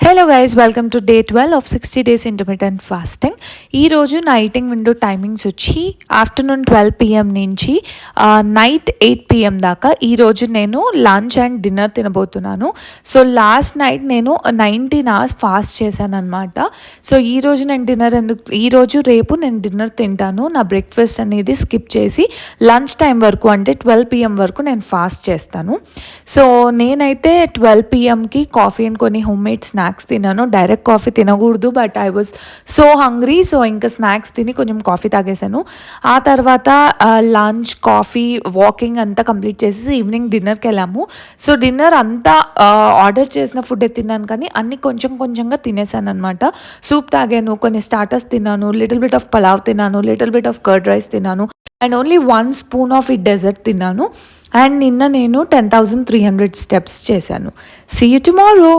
Hello guys, welcome to day 12 of 60 days intermediate fasting. ఈరోజు నా eating window timings వచ్చి afternoon 12 PM నుంచి night 8 PM దాకా. ఈరోజు నేను లంచ్ అండ్ డిన్నర్ తినబోతున్నాను. సో లాస్ట్ నైట్ నేను 19 hours ఫాస్ట్ చేశాను అనమాట. సో ఈరోజు నేను రేపు నేను డిన్నర్ తింటాను. నా బ్రేక్ఫాస్ట్ అనేది స్కిప్ చేసి లంచ్ టైం వరకు అంటే 12 PM వరకు నేను ఫాస్ట్ చేస్తాను. సో నేనైతే 12 PMకి కాఫీ అండ్ కొన్ని హోమ్ మేడ్ స్నాక్స్ తిన్నాను. డైరెక్ట్ కాఫీ తినకూడదు, but I was so hungry. So ఇంకా స్నాక్స్ తిని కొంచెం కాఫీ తాగేశాను. ఆ తర్వాత లంచ్, కాఫీ, వాకింగ్ అంతా కంప్లీట్ చేసేసి ఈవినింగ్ డిన్నర్కి వెళ్ళాము. సో డిన్నర్ అంతా ఆర్డర్ చేసిన ఫుడ్ తిన్నాను, కానీ అన్ని కొంచెం కొంచెంగా తినేసాను అనమాట. సూప్ తాగాను, కొన్ని స్టార్టర్స్ తిన్నాను, లిటిల్ బిట్ ఆఫ్ పలావ్ తిన్నాను, little bit of curd rice తిన్నాను అండ్ ఓన్లీ 1 spoon ఆఫ్ ఈ డెజర్ట్ తిన్నాను. అండ్ నిన్న నేను 10,300 steps చేశాను. See you tomorrow.